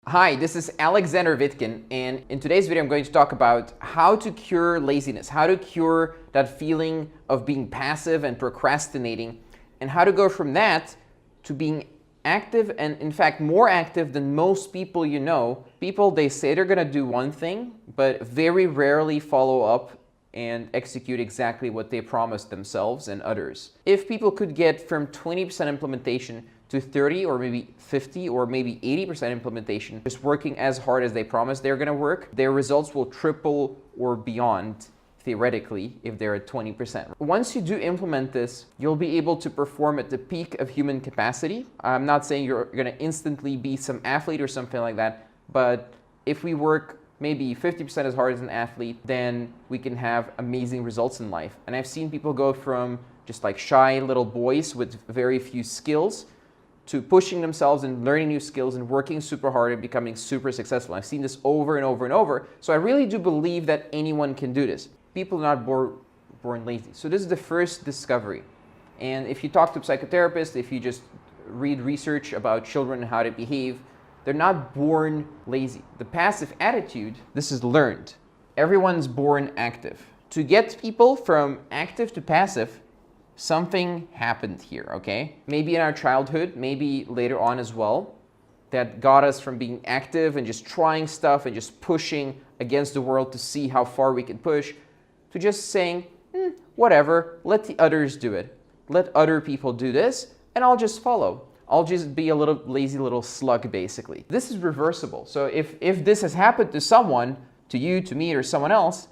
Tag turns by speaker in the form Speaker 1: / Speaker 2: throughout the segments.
Speaker 1: Hi, this is Aleksander Vitkin, and in today's video I'm going to talk about how to cure laziness, how to cure that feeling of being passive and procrastinating, and how to go from that to being active, and in fact more active than most people you know. People, they say they're going to do one thing, but very rarely follow up and execute exactly what they promised themselves and others. If people could get from 20% implementation to 30 or maybe 50 or maybe 80% implementation, just working as hard as they promised they're going to work, their results will triple or beyond, theoretically, if they're at 20%. Once you do implement this, you'll be able to perform at the peak of human capacity. I'm not saying you're going to instantly be some athlete or something like that, but if we work maybe 50% as hard as an athlete, then we can have amazing results in life. And I've seen people go from just like shy little boys with very few skills to pushing themselves and learning new skills and working super hard and becoming super successful. I've seen this over and over and over. So I really do believe that anyone can do this. People are not born lazy. So this is the first discovery. And if you talk to psychotherapists, if you just read research about children and how they behave, they're not born lazy. The passive attitude, this is learned. Everyone's born active. To get people from active to passive, something happened here, okay? Maybe in our childhood, maybe later on as well, that got us from being active and just trying stuff and just pushing against the world to see how far we can push, to just saying, whatever, let the others do it. Let other people do this, and I'll just follow. I'll just be a little lazy little slug, basically. This is reversible. So if this has happened to someone, to you, to me, or someone else,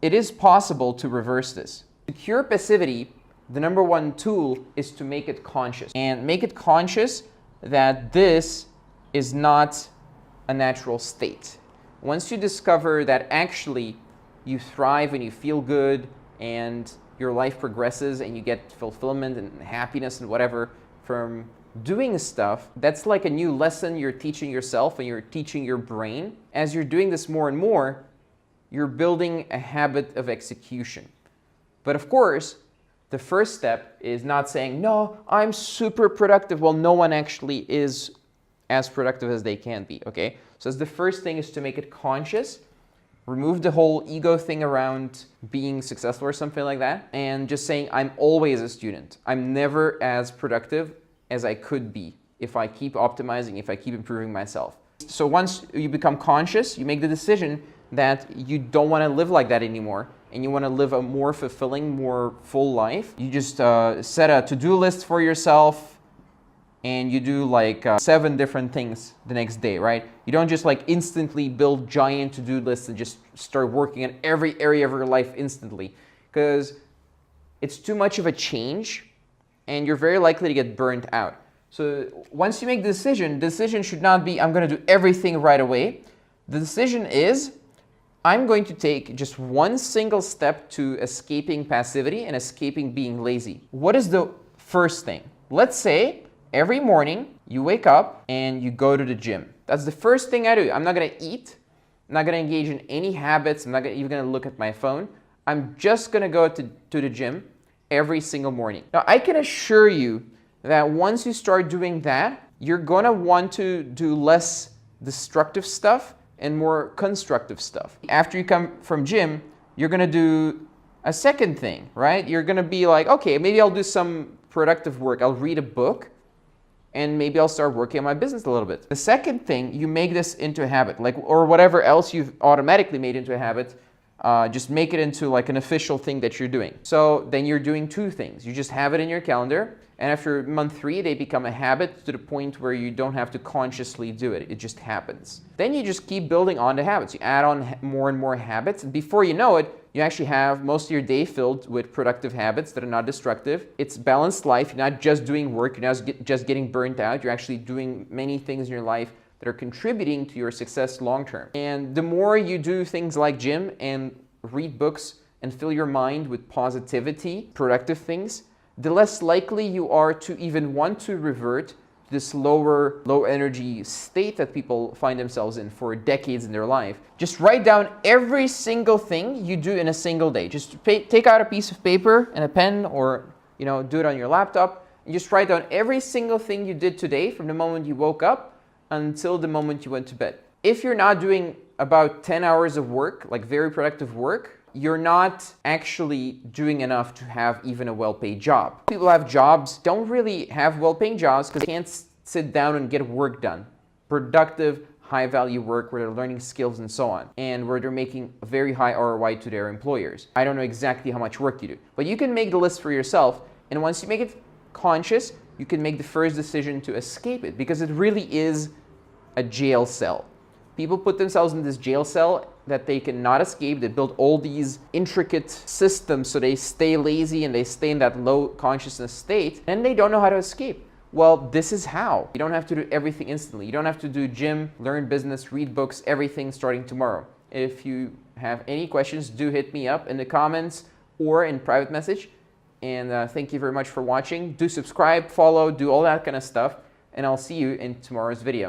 Speaker 1: it is possible to reverse this. To cure passivity, the number one tool is to make it conscious. And make it conscious that this is not a natural state. Once you discover that actually you thrive and you feel good and your life progresses and you get fulfillment and happiness and whatever from doing stuff, that's like a new lesson you're teaching yourself and you're teaching your brain. As you're doing this more and more, you're building a habit of execution. But of course, the first step is not saying, no, I'm super productive. Well, no one actually is as productive as they can be, okay? So the first thing is to make it conscious, remove the whole ego thing around being successful or something like that, and just saying, I'm always a student. I'm never as productive as I could be if I keep optimizing, if I keep improving myself. So once you become conscious, you make the decision that you don't want to live like that anymore, and you want to live a more fulfilling, more full life. You just set a to-do list for yourself, and you do like 7 different things the next day, right? You don't just like instantly build giant to-do lists and just start working on every area of your life instantly, because it's too much of a change, and you're very likely to get burnt out. So once you make the decision should not be, I'm going to do everything right away. The decision is, I'm going to take just one single step to escaping passivity and escaping being lazy. What is the first thing? Let's say every morning you wake up and you go to the gym. That's the first thing I do. I'm not going to eat. I'm not going to engage in any habits. I'm not even going to look at my phone. I'm just going to go to the gym every single morning. Now, I can assure you that once you start doing that, you're going to want to do less destructive stuff and more constructive stuff. After you come from gym, you're gonna do a second thing, right? You're gonna be like, okay, maybe I'll do some productive work. I'll read a book, and maybe I'll start working on my business a little bit. The second thing, you make this into a habit, like, or whatever else you've automatically made into a habit, just make it into like an official thing that you're doing. So then you're doing 2 things. You just have it in your calendar, and after month 3, they become a habit to the point where you don't have to consciously do it. It just happens. Then you just keep building on the habits. You add on more and more habits, and before you know it, you actually have most of your day filled with productive habits that are not destructive. It's balanced life. You're not just doing work. You're not just getting burnt out. You're actually doing many things in your life that are contributing to your success long term. And the more you do things like gym and read books and fill your mind with positivity, productive things, the less likely you are to even want to revert to this low energy state that people find themselves in for decades in their life. Just write down every single thing you do in a single day. Just take out a piece of paper and a pen, or do it on your laptop, and just write down every single thing you did today from the moment you woke up until the moment you went to bed. If you're not doing about 10 hours of work, like very productive work, you're not actually doing enough to have even a well-paid job. People who have jobs don't really have well-paying jobs because they can't sit down and get work done. Productive, high-value work where they're learning skills and so on, and where they're making a very high ROI to their employers. I don't know exactly how much work you do, but you can make the list for yourself, and once you make it conscious, you can make the first decision to escape it, because it really is a jail cell. People put themselves in this jail cell that they cannot escape. They build all these intricate systems so they stay lazy and they stay in that low consciousness state, and they don't know how to escape. Well, this is how. You don't have to do everything instantly. You don't have to do gym, learn business, read books, everything starting tomorrow. If you have any questions, do hit me up in the comments or in private message. And thank you very much for watching. Do subscribe, follow, do all that kind of stuff. And I'll see you in tomorrow's video.